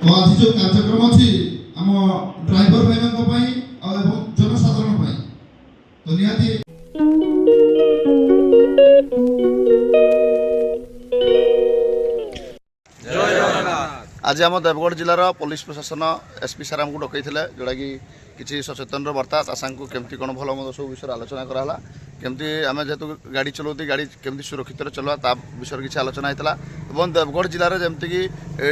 तो आज जो कार्यक्रम अच्छी आम ड्राइवर भाई जनसाधारण तो निहाती आज आम देवगढ़ जिलार पुलिस प्रशासन एसपी सार आमको डकई जोटा कि किसी सचेतन वार्ता तासांग केमती कौन भल मद सब विषय आलोचना कराला केमती आम जेहेतु गाड़ी चलाते गाड़ी केमती सुरक्षित चलवा ता विषय किसी आलोचना होता और देवगढ़ जिले में जमीक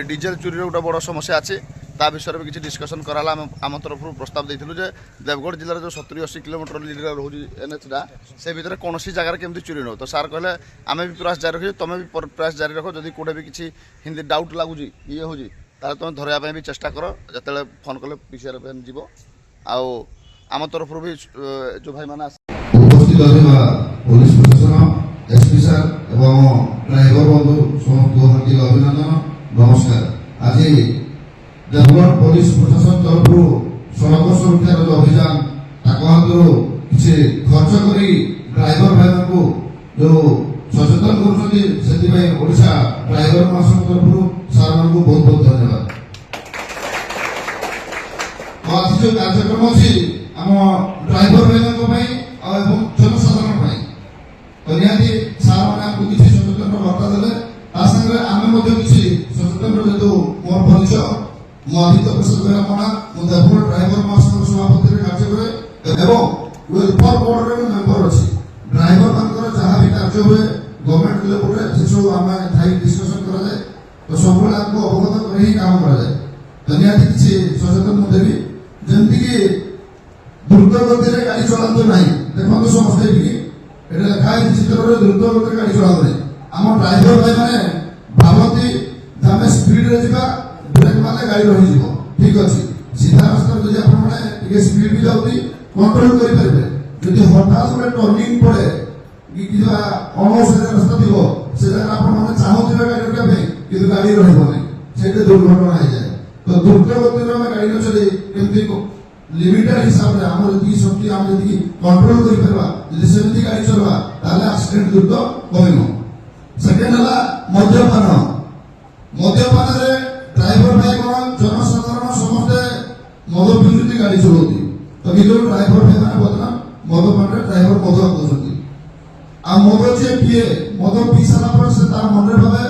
डीजेल चोरी गोटे बड़ समस्या अच्छी ता विषय में किसी डिस्कसन कराला आम तरफ प्रस्ताव देलु जे देवगढ़ जिले जो 70-80 किलोमीटर लीड रोज एनएचटा से भितर कौन जगार केमती चोरी न तो सार कहले आम भी प्रयास जारी रखी तुम भी प्रयास जारी रख जदि कौटे भी किसी हिंदी डाउट लगुच ये हूँ तार तुम धरवाई भी चेष्टा कर जो फोन कले पीसीआर जीव आम तरफ भी जो भाई मैंने उपस्थित पुलिस प्रशासन एसपी सार एवं ड्राइवर बंधु समस्त हार्दिक अभिनंदन नमस्कार। आज देवगढ़ पुलिस प्रशासन तरफ सड़क सुरक्षा जो अभियान हाथ किसी खर्च कर ड्राइवर भाई को जो सचेतन करा ड्राइवर महासंघ तरफ सार मान को बहुत बहुत धन्यवाद। आज जो कार्यक्रम अच्छी आम ड्राइवर भाई जनसाधारण तो निहाती सार मैंने किसी सचेतन वार्ता देते आम किसी सचेतन जेहतु मोर परिचय मुदित प्रसाद बेहरा मु देवगढ़ ड्राइवर महासंघ सभापति कार्य करे वेलफेयर बोर्ड रे मेंबर अच्छी ड्राइवर मान जहाँ भी कार्य हुए गवर्नमेंट लेवल से सब आम थाई डिस्कसन कराए तो सब आपको अवगत कर ही काम कराए तो निहाती किसी सचेतन देवी जमीक द्रुत गति गाड़ी चलातु ना देखो समझते लिखा है चित्र द्रुत गति गाड़ी चलातु ना आम ड्राइवर भाई मैंने भावती आम स्पीड ब्रेक मारे गाड़ी रही ठीक अच्छे सीधा रास्ता जब आप स्पीड भी जाऊँगी कंट्रोल करेंगे जब हठात गोटे टर्निंग पड़े कि अनौषधिया रास्ता थी से आप चाहूे गाड़ी रखा कि गाड़ी रही से दुर्घटना हो जाए तो द्रुत गति में गाड़ी न चले कमी लिमिटेड हिसाब से आम जी शक्ति आम जी कंट्रोल करमी गाड़ी चलवा एक्सीडेंट द्रुत कम सेकेंड है मद्यपान मद्यपान ड्राइवर भाई कौन जनसाधारण समस्ते मद पिउती गाड़ी चलाती तो किलो ड्राइवर भाई मैंने बर्तमान मदपान ड्राइवर मद कर मद जी पीए मद पी सारा से मन भावे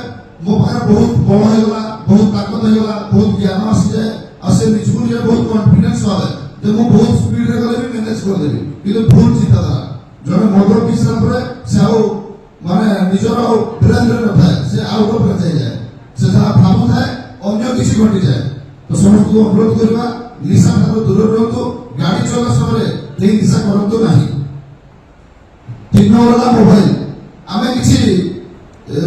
मो पाखे बहुत बल होगा बहुत ताकत होगा बहुत ज्ञान आसी जाए और से निजक निजे बहुत कॉन्फिडेंस भावे जे मु बहुत स्पीड रे गले भी मैनेज कर देबी किंतु भूल चिंताधारा जने मद पी सारा से आउ माने निजर ब्रेन रे न थाए से आउट ऑफ जाए से जहाँ भावु थाए अन्य किसी घटी जाए तो समस्त को अनुरोध करवा निशा ठार दूर रहतु गाड़ी चला समय यही निशा करतु नहीं। 3 नंबर मोबाइल आम किसी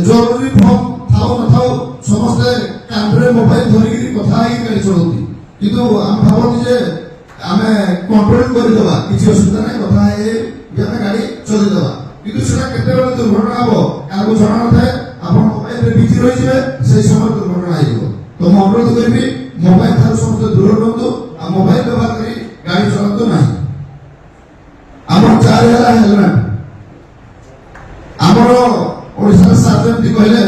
जरूरी फोन थाऊ न थाऊ समस्ते कांधे मोबाइल धरिकी कथा गाड़ी चलाती किंतु आम भावती जे आम कंट्रोल करदेवा किसी असुविधा नहीं कथा गाड़ी चलदेवा किंतु से दुर्घटना हम क्या जना न थाए आप मोबाइल बिजी रही से समय दुर्घटना हो तो मैं अनुरोध करी मोबाइल ठार समस्त दूर रुहतु आ मोबाइल व्यवहार करी गाड़ी चलातु ना। आम 4 हेलमेट आमर ओडिशा सार जमी कहले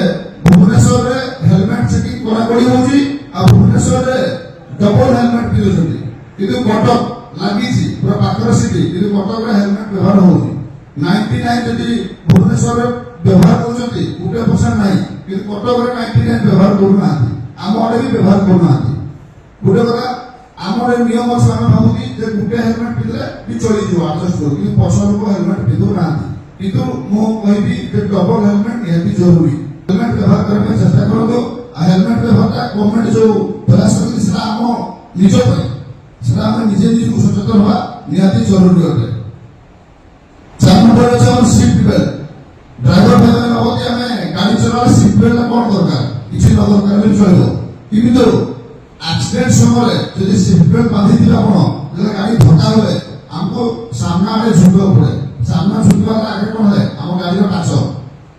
भुवनेश्वर में हेलमेट चेकिंग कड़ाकड़ी होची आ भुवनेश्वर में डबल हेलमेट पिउछंती किंतु कटक लगी पूरा पाखर सिटी किंतु कटक रे हेलमेट व्यवहार होची 99 जदि भुवनेश्वर व्यवहार करछंती 1% नहीं किंतु कटक रे 99 व्यवहार करूना आम आड़े भी व्यवहार करना गोटे कथा आम नियम अच्छे आम भावी गोटे हेलमेट पिंधे भी चली आडजस्ट कर कि पछ लोक हेलमेट पिंधु ना किंतु मुझे डबल हेलमेट निहाती जरूरी हेलमेट व्यवहार करने चेष्टा करूँ हेलमेट व्यवहार गवर्नमेंट जो प्रयास कर आम निज आम निजे निज सचेतन हवा निहाती जरूरी अटे। 4 नंबर अच्छे सीट बेल्ट ड्राइवर भाई भावती आम गाड़ी चला सीट बेल्ट कौन दरकार किसी न दरकार भी चलो किंतु एक्सीडेंट समय जब सीट बेल्ट बांधी थी आप गाड़ी धक्का हुए हमको सामना आगे झुकवा पड़े सामना झुकवा आगे कौन है आम गाड़ी काच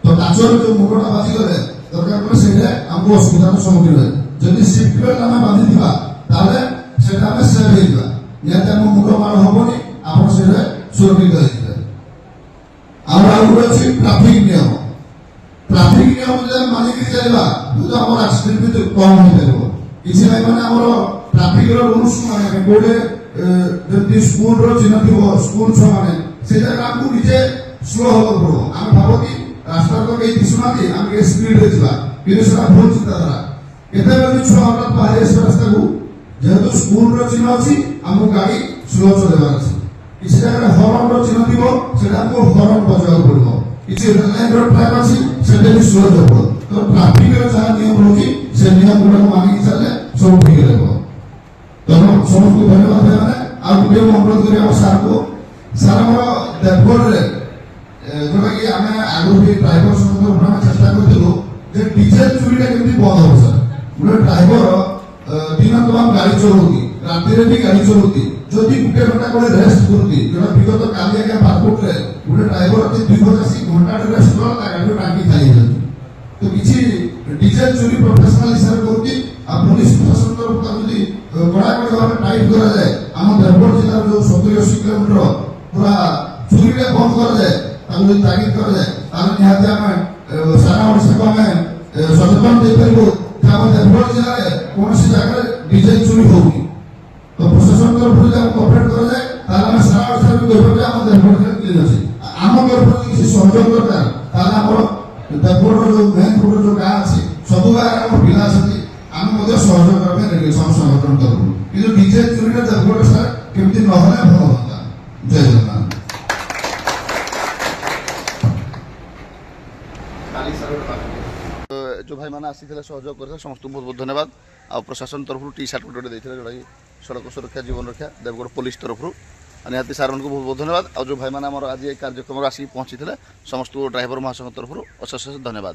तो काचर जो मुंडटा बाजी गले दरकार पड़े से हमको असुविधार सम्मुखीन हुए जब सीट बेल्ट आम बांधी सेव होता मुंड माड़ हेनी आप सुरक्षित अच्छी ट्राफिक नियम ट्राफिक नियम मानिक चलवा तो आम एक्सीडेंट भी कम हो पार କିଛି ଭାଇ ମାନେ ଆମର ଟ୍ରାଫିକ ର ରୁଲ୍ସ ମାନେ କୋଉଟେ ଯଦି ସ୍କୁଲ ର ଚିହ୍ନ ଥିବ ସ୍କୁଲ ଛୁଆ ମାନେ ସେ ଜାଗା ଆମକୁ ନିଜେ ସ୍ଲୋ ହବାକୁ ପଡିବ। ଆମେ ଭାବନ୍ତି ରାସ୍ତାରେ ତ କେହି ଦିଶୁନାହାନ୍ତି ଆମେ ଟିକେ ସ୍ପିଡ ରେ ଯିବା, କିନ୍ତୁ ସେଟା ଭୁଲ ଚିନ୍ତାଧାରା। କେତେବେଳେ ବି ଛୁଆ ହଠାତ୍ ବାହାରି ଆସିବ ରାସ୍ତାକୁ, ଯେହେତୁ ସ୍କୁଲ ର ଚିହ୍ନ ଅଛି ଆମକୁ ଗାଡି ସ୍ଲୋ ଚଲେଇବାର ଅଛି। କିଛି ଜାଗାରେ ହର୍ନ ର ଚିହ୍ନ ଥିବ ସେଟା ଆମକୁ ହର୍ନ ବଜାଇବାକୁ ପଡିବ। କିଛି ରେଲ ଲାଇନ ର ଟ୍ରାକ୍ ଅଛି ସେଟା ବି ସ୍ଲୋ ଯିବ। ତ ଟ୍ରାଫିକ ର ଯାହା ନିୟମ ରହୁଛି ସେ ନିୟମ ଗୁଡାକ ମାନିକି ଚାଲିଲେ ସବୁ ଠିକ ରହିବ। ତେଣୁ ସମସ୍ତଙ୍କୁ ଧନ୍ୟବାଦ ଭାଇମାନେ। ଆଉ ଗୋଟିଏ ମୁଁ ଅନୁରୋଧ କରି ଆମ ସାର୍କୁ, ସାର୍ ଆମର ଦେବଗଡ଼ରେ ଯୋଉଟା କି ଆମେ ଆଗରୁ ବି ଡ୍ରାଇଭର ସଂଗଠନ ଆମେ ଚେଷ୍ଟା କରିଥିଲୁ ଯେ ଡିଜେଲ ଚୋରିଟା କେମିତି ବନ୍ଦ ହବ। ସାର୍ ଗୋଟେ ଡ୍ରାଇଭର ଦିନ ତମାମ ଗାଡି ଚଲାଉଛି, ରାତିରେ ବି ଗାଡି ଚଲାଉଛି, ଯଦି ଗୋଟେ ଘଣ୍ଟା କୋଟେ ରେଷ୍ଟ କରୁଛି, ଯୋଉଟା ବିଗତ କାଲି ଆଜ୍ଞା ପାସପୋର୍ଟରେ ଗୋଟେ ଡ୍ରାଇଭର 2 ରେଷ୍ଟ କଲା ତା ଗାଡିର ଟାଙ୍କି ଖାଇ ହେଇଯାଉଛି। ତ କିଛି ଡିଜେଲ ଚୋରି ପ୍ରଫେସନାଲ ହିସାବରେ କରୁଛି। ଆଉ ପୁଲିସ ପ୍ରଶାସନ ତରଫରୁ ତାକୁ ଯଦି କଡ଼ାକଡ଼ି ଭାବେ ଟାଇଟ୍ କରାଯାଏ, ଆମ ଦେବଗଡ଼ ଜିଲ୍ଲାର ଯୋଉ 70-80 କିଲୋମିଟର ପୁରା ଚୋରିଟା ବନ୍ଦ କରାଯାଏ, ତାକୁ ଯଦି ତାଗିଦ କରାଯାଏ, ତାହେଲେ ନିହାତି ଆମେ ସାରା ଓଡ଼ିଶାକୁ ଆମେ ସଚେତନ ଦେଇପାରିବୁ ଯେ ଆମ ଦେବଗଡ଼ ଜିଲ୍ଲାରେ କୌଣସି ଜାଗାରେ ଡିଜେଲ ଚୋରି ହଉନି। ତ ପ୍ରଶାସନ ତରଫରୁ ଯଦି ଆମକୁ କୋଅପରେଟ କରାଯାଏ ତାହେଲେ ଆମେ ସାରା ଓଡ଼ିଶାରେ ବି କହିପାରିବୁ ଯେ ଆମ ଦେବଗଡ଼ ଜିଲ୍ଲା କ୍ଲିନ୍ ଅଛି। ଆମ ତରଫରୁ କିଛି ସହଯୋଗ ଦରକାର, ତାହେଲେ ଆମର ଦେବଗଡ଼ର ଯୋଉ ମେନ୍ ରୋଡର ଯୋଉ ଗାଁ ଅଛି ସବୁ ଗାଁରେ ଆମର ପିଲା ଅଛନ୍ତି, ଆମେ ମଧ୍ୟ ସହଯୋଗ କରିବା ପାଇଁ ରେଡି ଅଛୁ ଆମ ସଂଗଠନ ତରଫରୁ। କିନ୍ତୁ ଡିଜେଲ ଚୋରିଟା ଦେବଗଡ଼ ସାର୍ କେମିତି ନହେଲେ ଭଲ ହୁଅନ୍ତା। ଜୟ ଜଗନ୍ନାଥ। जो भाई मैंने आसी सहयोग करते समस्त बहुत बहुत धन्यवाद। आ प्रशासन तरफ टी सार्ट गोटे देते जोटा कि सड़क सुरक्षा जीवन रक्षा देवगढ़ पुलिस तरफ निहाती सार को बहुत बहुत धन्यवाद। आ जो भाई मैंने आज कार्यक्रम आसिक पहुँची समस्त ड्राइवर महासंघ तरफ अशेष धन्यवाद।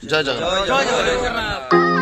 जय जगन्नाथ।